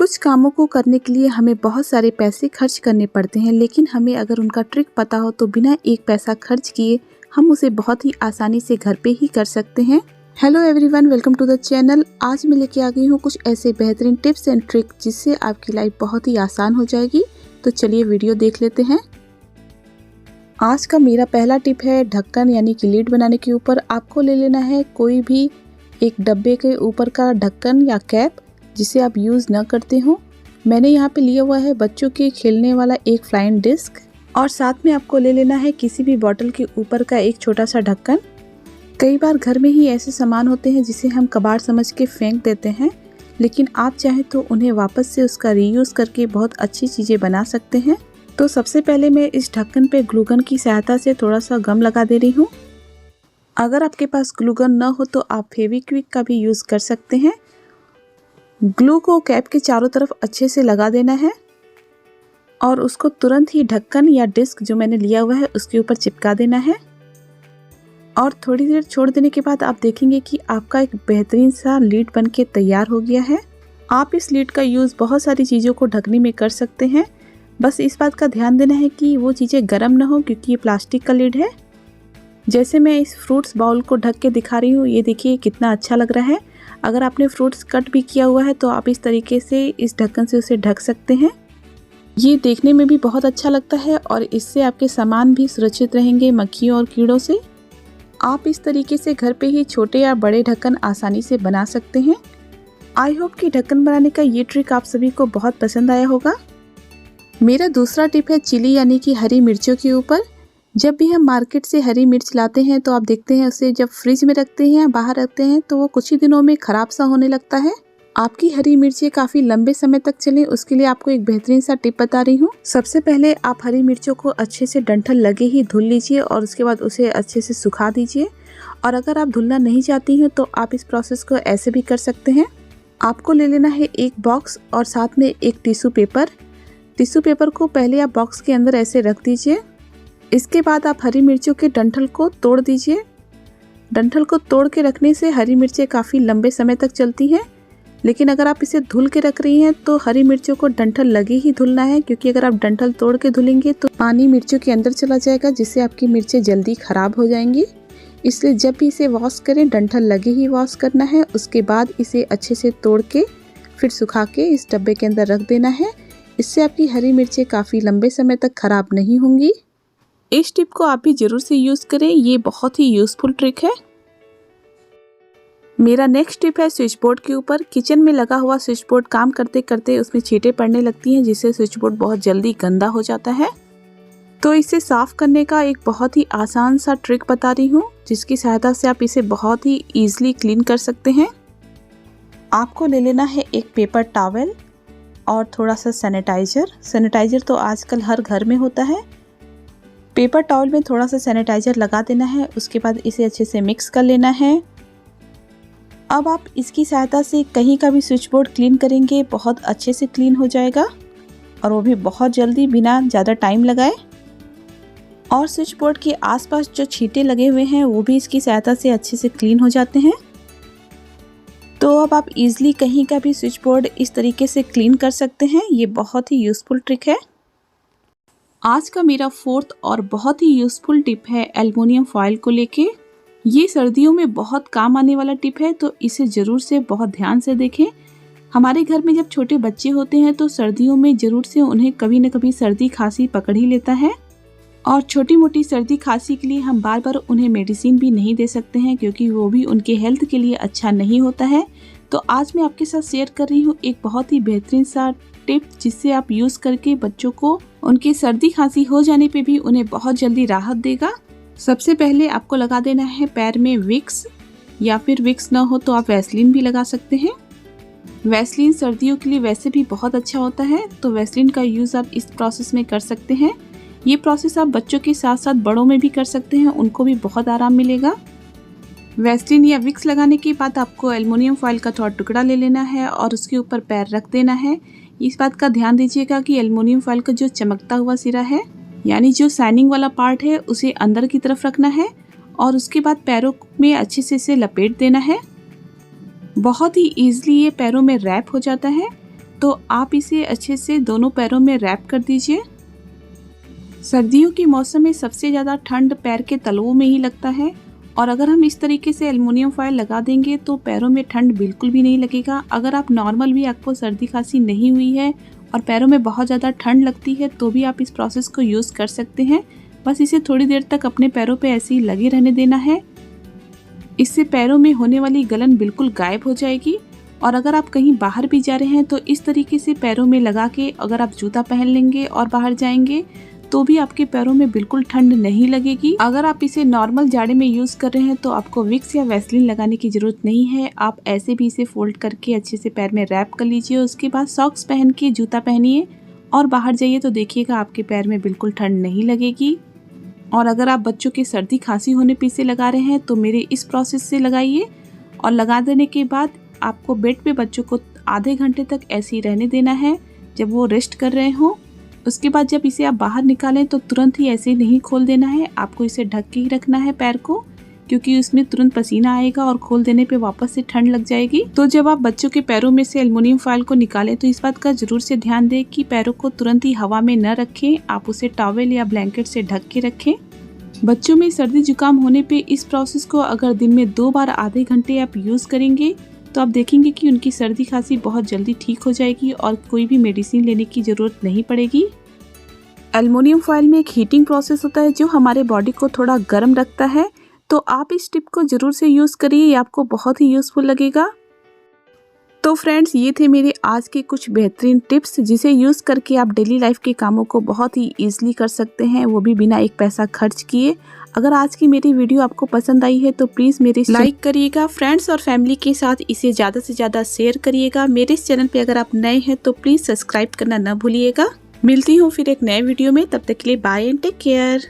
कुछ कामों को करने के लिए हमें बहुत सारे पैसे खर्च करने पड़ते हैं, लेकिन हमें अगर उनका ट्रिक पता हो तो बिना एक पैसा खर्च किए हम उसे बहुत ही आसानी से घर पे ही कर सकते हैं। Hello everyone, welcome to the channel. आज मैं लेके आ गई हूँ कुछ ऐसे बेहतरीन टिप्स एंड ट्रिक जिससे आपकी लाइफ बहुत ही आसान हो जाएगी। तो चलिए वीडियो देख लेते हैं। आज का मेरा पहला टिप है ढक्कन यानी कि लीड बनाने के ऊपर आपको ले लेना है कोई भी एक डब्बे के ऊपर का ढक्कन या कैप जिसे आप यूज़ न करते हो। मैंने यहाँ पे लिया हुआ है बच्चों के खेलने वाला एक फ्लाइंग डिस्क, और साथ में आपको ले लेना है किसी भी बॉटल के ऊपर का एक छोटा सा ढक्कन। कई बार घर में ही ऐसे सामान होते हैं जिसे हम कबाड़ समझ के फेंक देते हैं, लेकिन आप चाहें तो उन्हें वापस से उसका रीयूज़ करके बहुत अच्छी चीज़ें बना सकते हैं। तो सबसे पहले मैं इस ढक्कन पे ग्लूगन की सहायता से थोड़ा सा गम लगा दे रही हूँ। अगर आपके पास ग्लूगन न हो तो आप फेविक्विक का भी यूज़ कर सकते हैं। ग्लू को कैप के चारों तरफ अच्छे से लगा देना है और उसको तुरंत ही ढक्कन या डिस्क जो मैंने लिया हुआ है उसके ऊपर चिपका देना है। और थोड़ी देर छोड़ देने के बाद आप देखेंगे कि आपका एक बेहतरीन सा लीड बन के तैयार हो गया है। आप इस लीड का यूज़ बहुत सारी चीज़ों को ढकने में कर सकते हैं। बस इस बात का ध्यान देना है कि वो चीज़ें गर्म ना हो, क्योंकि ये प्लास्टिक का लीड है। जैसे मैं इस फ्रूट्स बाउल को ढक के दिखा रही हूँ, ये देखिए कितना अच्छा लग रहा है। अगर आपने फ्रूट्स कट भी किया हुआ है तो आप इस तरीके से इस ढक्कन से उसे ढक सकते हैं। ये देखने में भी बहुत अच्छा लगता है और इससे आपके सामान भी सुरक्षित रहेंगे मक्खियों और कीड़ों से। आप इस तरीके से घर पे ही छोटे या बड़े ढक्कन आसानी से बना सकते हैं। आई होप कि ढक्कन बनाने का ये ट्रिक आप सभी को बहुत पसंद आया होगा। मेरा दूसरा टिप है चिली यानी कि हरी मिर्चों के ऊपर। जब भी हम मार्केट से हरी मिर्च लाते हैं तो आप देखते हैं उसे जब फ्रिज में रखते हैं या बाहर रखते हैं तो वो कुछ ही दिनों में ख़राब सा होने लगता है। आपकी हरी मिर्चें काफ़ी लंबे समय तक चलें, उसके लिए आपको एक बेहतरीन सा टिप बता रही हूँ। सबसे पहले आप हरी मिर्चों को अच्छे से डंठल लगे ही धुल लीजिए और उसके बाद उसे अच्छे से सुखा दीजिए। और अगर आप धुलना नहीं चाहती हैं तो आप इस प्रोसेस को ऐसे भी कर सकते हैं। आपको ले लेना है एक बॉक्स और साथ में एक टिश्यू पेपर। टिश्यू पेपर को पहले आप बॉक्स के अंदर ऐसे रख दीजिए। इसके बाद आप हरी मिर्चों के डंठल को तोड़ दीजिए। डंठल को तोड़ के रखने से हरी मिर्चें काफ़ी लंबे समय तक चलती हैं, लेकिन अगर आप इसे धुल के रख रही हैं तो हरी मिर्चों को डंठल लगे ही धुलना है, क्योंकि अगर आप डंठल तोड़ के धुलेंगे तो पानी मिर्चों के अंदर चला जाएगा जिससे आपकी मिर्चें जल्दी ख़राब हो जाएंगी। इसलिए जब भी इसे वॉश करें डंठल लगे ही वॉश करना है। उसके बाद इसे अच्छे से तोड़ के फिर सुखा के इस डब्बे के अंदर रख देना है। इससे आपकी हरी मिर्चें काफ़ी लंबे समय तक ख़राब नहीं होंगी। इस टिप को आप भी ज़रूर से यूज़ करें, ये बहुत ही यूज़फुल ट्रिक है। मेरा नेक्स्ट टिप है स्विच बोर्ड के ऊपर। किचन में लगा हुआ स्विच बोर्ड काम करते करते उसमें छींटे पड़ने लगती हैं, जिससे स्विच बोर्ड बहुत जल्दी गंदा हो जाता है। तो इसे साफ़ करने का एक बहुत ही आसान सा ट्रिक बता रही हूँ, जिसकी सहायता से आप इसे बहुत ही ईजिली क्लीन कर सकते हैं। आपको ले लेना है एक पेपर टॉवल और थोड़ा सा सैनिटाइज़र। सैनिटाइज़र तो आजकल हर घर में होता है। पेपर टॉवल में थोड़ा सा सैनिटाइज़र लगा देना है। उसके बाद इसे अच्छे से मिक्स कर लेना है। अब आप इसकी सहायता से कहीं का भी स्विच बोर्ड क्लीन करेंगे, बहुत अच्छे से क्लीन हो जाएगा, और वो भी बहुत जल्दी बिना ज़्यादा टाइम लगाए। और स्विच बोर्ड के आसपास जो छींटे लगे हुए हैं वो भी इसकी सहायता से अच्छे से क्लीन हो जाते हैं। तो अब आप इजीली कहीं का भी स्विच बोर्ड इस तरीके से क्लीन कर सकते हैं। ये बहुत ही यूज़फुल ट्रिक है। आज का मेरा फोर्थ और बहुत ही यूज़फुल टिप है एल्युमिनियम फॉयल को लेके। ये सर्दियों में बहुत काम आने वाला टिप है, तो इसे ज़रूर से बहुत ध्यान से देखें। हमारे घर में जब छोटे बच्चे होते हैं तो सर्दियों में ज़रूर से उन्हें कभी न कभी सर्दी खांसी पकड़ ही लेता है, और छोटी मोटी सर्दी खांसी के लिए हम बार बार उन्हें मेडिसिन भी नहीं दे सकते हैं, क्योंकि वो भी उनके हेल्थ के लिए अच्छा नहीं होता है। तो आज मैं आपके साथ शेयर कर रही हूँ एक बहुत ही बेहतरीन सा टिप, जिससे आप यूज़ करके बच्चों को उनकी सर्दी खांसी हो जाने पे भी उन्हें बहुत जल्दी राहत देगा। सबसे पहले आपको लगा देना है पैर में विक्स, या फिर विक्स ना हो तो आप वैसलीन भी लगा सकते हैं। वैसलीन सर्दियों के लिए वैसे भी बहुत अच्छा होता है, तो वैसलीन का यूज़ आप इस प्रोसेस में कर सकते हैं। ये प्रोसेस आप बच्चों के साथ साथ बड़ों में भी कर सकते हैं, उनको भी बहुत आराम मिलेगा। वैसलीन या विक्स लगाने के बाद आपको एल्युमिनियम फॉयल का थोड़ा टुकड़ा ले लेना है और उसके ऊपर पैर रख देना है। इस बात का ध्यान दीजिएगा कि एल्युमिनियम फॉयल का जो चमकता हुआ सिरा है, यानी जो शाइनिंग वाला पार्ट है, उसे अंदर की तरफ रखना है और उसके बाद पैरों में अच्छे से इसे लपेट देना है। बहुत ही ईजिली ये पैरों में रैप हो जाता है। तो आप इसे अच्छे से दोनों पैरों में रैप कर दीजिए। सर्दियों के मौसम में सबसे ज़्यादा ठंड पैर के तलवों में ही लगता है और अगर हम इस तरीके से एल्युमिनियम फॉयल लगा देंगे तो पैरों में ठंड बिल्कुल भी नहीं लगेगा। अगर आप नॉर्मल भी आपको सर्दी खांसी नहीं हुई है और पैरों में बहुत ज़्यादा ठंड लगती है तो भी आप इस प्रोसेस को यूज़ कर सकते हैं। बस इसे थोड़ी देर तक अपने पैरों पे ऐसे ही लगे रहने देना है। इससे पैरों में होने वाली गलन बिल्कुल गायब हो जाएगी। और अगर आप कहीं बाहर भी जा रहे हैं तो इस तरीके से पैरों में लगा के अगर आप जूता पहन लेंगे और बाहर जाएंगे तो भी आपके पैरों में बिल्कुल ठंड नहीं लगेगी। अगर आप इसे नॉर्मल जाड़े में यूज़ कर रहे हैं तो आपको विक्स या वैसलीन लगाने की ज़रूरत नहीं है। आप ऐसे भी इसे फोल्ड करके अच्छे से पैर में रैप कर लीजिए। उसके बाद सॉक्स पहन के जूता पहनिए और बाहर जाइए तो देखिएगा आपके पैर में बिल्कुल ठंड नहीं लगेगी। और अगर आप बच्चों के सर्दी खांसी होने पे इसे लगा रहे हैं तो मेरे इस प्रोसेस से लगाइए और लगा देने के बाद आपको बेड पे बच्चों को आधे घंटे तक ऐसे ही रहने देना है जब वो रेस्ट कर रहे हों। उसके बाद जब इसे आप बाहर निकालें तो तुरंत ही ऐसे नहीं खोल देना है। आपको इसे ढक के ही रखना है पैर को, क्योंकि उसमें तुरंत पसीना आएगा और खोल देने पे वापस से ठंड लग जाएगी। तो जब आप बच्चों के पैरों में से एल्युमिनियम फॉयल को निकालें तो इस बात का जरूर से ध्यान दें कि पैरों को तुरंत ही हवा में न रखें। आप उसे टॉवेल या ब्लैंकेट से ढक के रखें। बच्चों में सर्दी जुकाम होने पे इस प्रोसेस को अगर दिन में 2 बार आधे घंटे आप यूज़ करेंगे तो आप देखेंगे कि उनकी सर्दी खांसी बहुत जल्दी ठीक हो जाएगी और कोई भी मेडिसिन लेने की ज़रूरत नहीं पड़ेगी। एल्युमिनियम फॉयल में एक हीटिंग प्रोसेस होता है जो हमारे बॉडी को थोड़ा गर्म रखता है, तो आप इस टिप को ज़रूर से यूज़ करिए, ये आपको बहुत ही यूज़फुल लगेगा। तो फ्रेंड्स, ये थे मेरे आज के कुछ बेहतरीन टिप्स जिसे यूज़ करके आप डेली लाइफ के कामों को बहुत ही ईजिली कर सकते हैं, वो भी बिना एक पैसा खर्च किए। अगर आज की मेरी वीडियो आपको पसंद आई है तो प्लीज़ मेरे लाइक करिएगा, फ्रेंड्स और फैमिली के साथ इसे ज़्यादा से ज़्यादा शेयर करिएगा। मेरे इस चैनल पे अगर आप नए हैं तो प्लीज़ सब्सक्राइब करना न भूलिएगा। मिलती हूँ फिर एक नए वीडियो में, तब तक के लिए बाय एंड टेक केयर।